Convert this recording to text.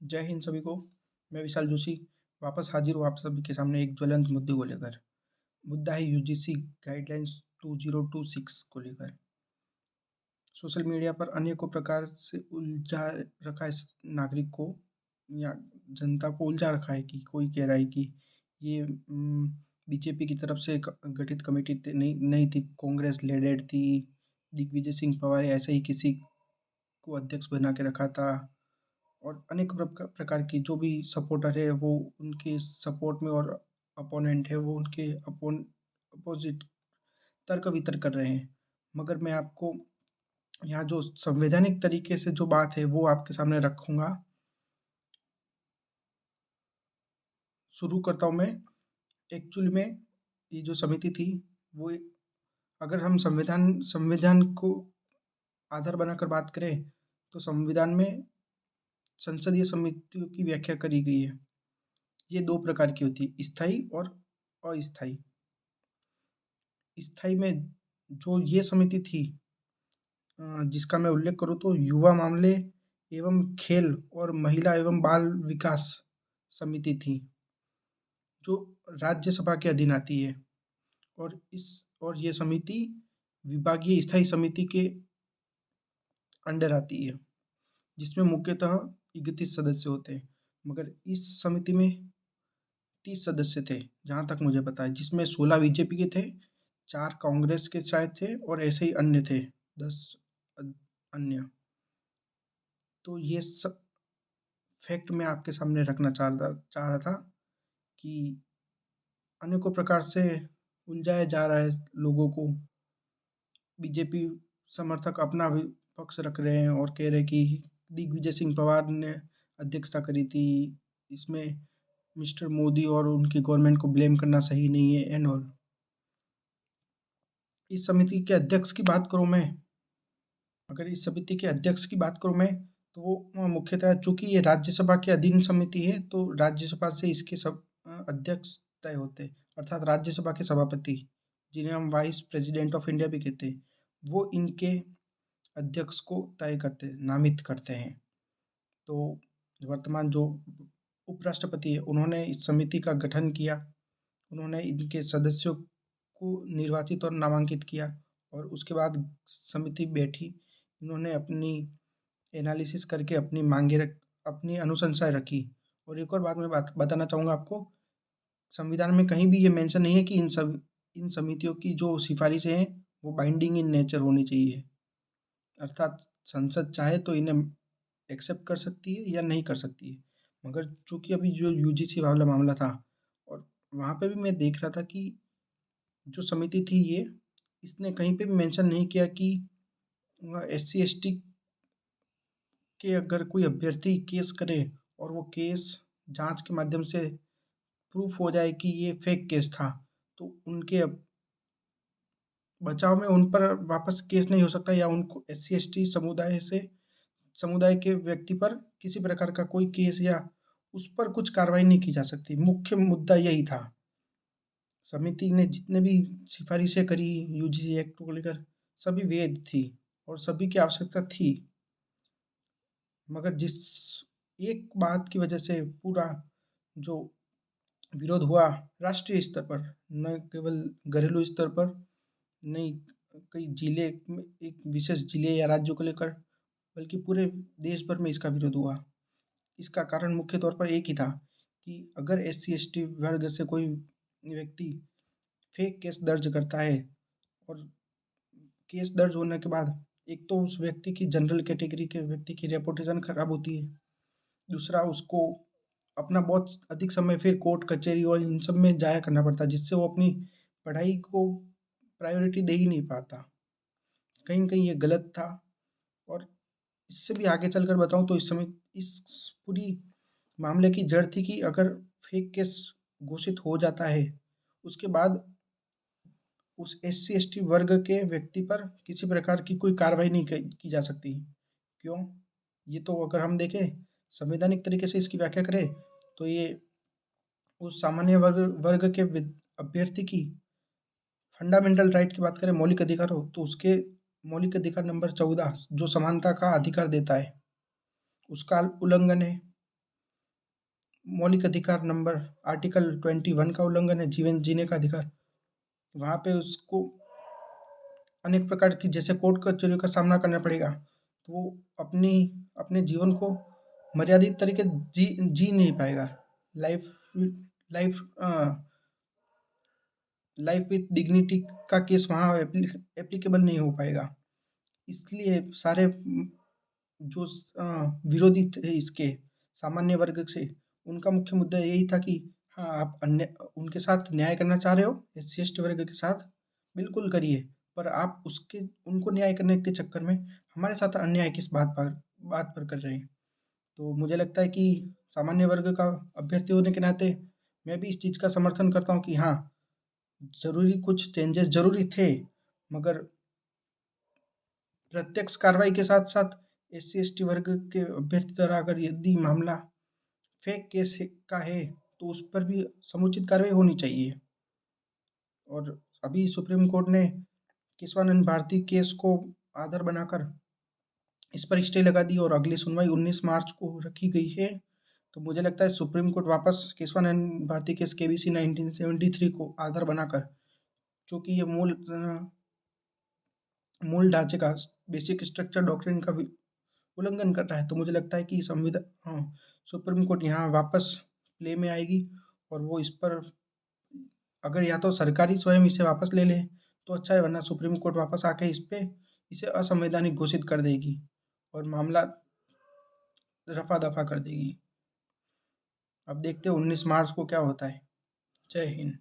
जय हिंद सभी को। मैं विशाल जोशी वापस हाजिर हूँ आप सभी के सामने एक ज्वलंत मुद्दे को लेकर। मुद्दा है यूजीसी गाइडलाइंस 2026 को लेकर। सोशल मीडिया पर अनेकों प्रकार से उलझा रखा है इस नागरिक को या जनता को उलझा रखा है कि कोई कह रहा है कि ये बीजेपी की तरफ से गठित कमेटी नहीं नहीं थी, कांग्रेस लेडेड थी, दिग्विजय सिंह पवार ऐसे ही किसी को अध्यक्ष बना के रखा था और अनेक प्रकार की जो भी सपोर्टर है वो उनके सपोर्ट में और अपोनेंट है वो उनके अपोजिट तर्क वितर्क कर रहे हैं। मगर मैं आपको यहाँ जो संवैधानिक तरीके से जो बात है वो आपके सामने रखूँगा। शुरू करता हूँ मैं। एक्चुअली में ये जो समिति थी वो अगर हम संविधान को आधार बनाकर बात करें तो संविधान में संसदीय समितियों की व्याख्या करी गई है। ये 2 प्रकार की होती है, स्थायी और अस्थायी। स्थायी में जो ये समिति थी जिसका मैं उल्लेख करूँ तो युवा मामले एवं खेल और महिला एवं बाल विकास समिति थी, जो राज्यसभा के अधीन आती है और ये समिति विभागीय स्थायी समिति के अंडर आती है, जिसमें मुख्यतः 31 सदस्य होते हैं। मगर इस समिति में 30 सदस्य थे जहाँ तक मुझे पता है, जिसमें 16 बीजेपी के थे, 4 कांग्रेस के शायद थे और ऐसे ही अन्य थे 10 अन्य। तो ये सब फैक्ट मैं आपके सामने रखना चाह रहा था कि अनेकों प्रकार से उलझाया जा रहा है लोगों को। बीजेपी समर्थक अपना भी पक्ष रख रहे हैं और कह रहे हैं कि दिग्विजय सिंह पवार ने अध्यक्षता करी थी, इसमें मिस्टर मोदी और उनकी गवर्नमेंट को ब्लेम करना सही नहीं है एंड ऑल। इस समिति के अध्यक्ष की बात करूँ मैं, अगर इस समिति के अध्यक्ष की बात करूँ मैं, तो वो मुख्यतः चूँकि ये राज्यसभा के अधीन समिति है, तो राज्यसभा से इसके सब अध्यक्ष तय होते हैं, अर्थात राज्यसभा के सभापति, जिन्हें हम वाइस प्रेसिडेंट ऑफ इंडिया भी कहते हैं, वो इनके अध्यक्ष को तय करते हैं, नामित करते हैं। तो वर्तमान जो उपराष्ट्रपति है, उन्होंने इस समिति का गठन किया, उन्होंने इनके सदस्यों को निर्वाचित और नामांकित किया और उसके बाद समिति बैठी। इन्होंने अपनी एनालिसिस करके अपनी मांगे अपनी अनुशंसाएँ रखी। और एक और बात मैं बताना चाहूँगा आपको, संविधान में कहीं भी ये मेंशन नहीं है कि इन समितियों की जो सिफ़ारिशें हैं, वो बाइंडिंग इन नेचर होनी चाहिए। अर्थात संसद चाहे तो इन्हें एक्सेप्ट कर सकती है या नहीं कर सकती है। मगर चूँकि अभी जो यूजीसी वाला मामला था और वहाँ पे भी मैं देख रहा था कि जो समिति थी ये, इसने कहीं पे भी मेंशन नहीं किया कि एससी एसटी के अगर कोई अभ्यर्थी केस करे और वो केस जाँच के माध्यम से प्रूफ हो जाए कि ये फेक केस था, तो उनके बचाव में उन पर वापस केस नहीं हो सकता या उनको एससी एसटी समुदाय के व्यक्ति पर किसी प्रकार का कोई केस या उस पर कुछ कार्रवाई नहीं की जा सकती। मुख्य मुद्दा यही था। समिति ने जितने भी सिफ़ारिशें करी यूजीसी एक्ट को लेकर, सभी वैध थी और सभी की आवश्यकता थी। मगर जिस एक बात की वजह से पूरा जो विरोध हुआ राष्ट्रीय स्तर पर, न केवल घरेलू स्तर पर, नहीं कई जिले में एक विशेष जिले या राज्यों को लेकर, बल्कि पूरे देश भर में इसका विरोध हुआ। इसका कारण मुख्य तौर पर एक ही था कि अगर एससी एसटी वर्ग से कोई व्यक्ति फेक केस दर्ज करता है और केस दर्ज होने के बाद एक तो उस व्यक्ति की जनरल कैटेगरी के व्यक्ति की रेपुटेशन खराब होती है, दूसरा उसको अपना बहुत अधिक समय फिर कोर्ट कचहरी और इन सब में जाया करना पड़ता है, जिससे वो अपनी पढ़ाई को प्रायोरिटी दे ही नहीं पाता। कहीं न कहीं ये गलत था। और इससे भी आगे चलकर बताऊँ तो इस पूरी मामले की जड़ थी कि अगर फेक केस घोषित हो जाता है, उसके बाद उस एससी एसटी वर्ग के व्यक्ति पर किसी प्रकार की कोई कार्रवाई नहीं की जा सकती। क्यों? ये तो अगर हम देखें संवैधानिक तरीके से इसकी व्याख्या करें तो ये उस सामान्य वर्ग के अभ्यर्थी की फंडामेंटल राइट की बात करें, मौलिक अधिकार हो, तो उसके मौलिक अधिकार नंबर 14 जो समानता का अधिकार देता है, उसका उल्लंघन है। मौलिक अधिकार नंबर आर्टिकल 21 का उल्लंघन है, जीवन जीने का अधिकार, वहाँ पे उसको अनेक प्रकार की जैसे कोर्ट कचहरियों का सामना करना पड़ेगा, तो वो अपने जीवन को मर्यादित तरीके जी नहीं पाएगा। Life life life with dignity का केस वहाँ एप्लीकेबल नहीं हो पाएगा। इसलिए सारे जो विरोधी थे इसके सामान्य वर्ग से, उनका मुख्य मुद्दा यही था कि हाँ, आप अन्य उनके साथ न्याय करना चाह रहे हो, एससी एसटी वर्ग के साथ, बिल्कुल करिए, पर आप उसके उनको न्याय करने के चक्कर में हमारे साथ अन्याय किस बात पर कर रहे हैं। तो मुझे लगता है कि सामान्य वर्ग का अभ्यर्थी होने के नाते मैं भी इस चीज़ का समर्थन करता हूँ कि हाँ, ज़रूरी कुछ चेंजेस ज़रूरी थे, मगर प्रत्यक्ष कार्रवाई के साथ-साथ एससी एसटी वर्ग के अभ्यर्थी द्वारा अगर यदि मामला फेक केस का है, तो उस पर भी समुचित कार्रवाई होनी चाहिए। और अभी सुप्रीम कोर्ट ने केशवानंद भारती केस को आधार बनाकर इस पर स्टे लगा दी और अगली सुनवाई 19 मार्च को रखी गई है। तो मुझे लगता है सुप्रीम कोर्ट वापस केशवानंद भारती केस केबीसी 1973 को आधार बनाकर, चूँकि ये मूल ढांचे का बेसिक स्ट्रक्चर डॉक्ट्रिन का भी उल्लंघन कर रहा है, तो मुझे लगता है कि सुप्रीम कोर्ट यहाँ वापस प्ले में आएगी और वो इस पर अगर या तो सरकार ही स्वयं इसे वापस ले ले तो अच्छा है, वरना सुप्रीम कोर्ट वापस आके इसे असंवैधानिक घोषित कर देगी और मामला रफा-दफा कर देगी। अब देखते हैं 19 मार्च को क्या होता है। जय हिंद।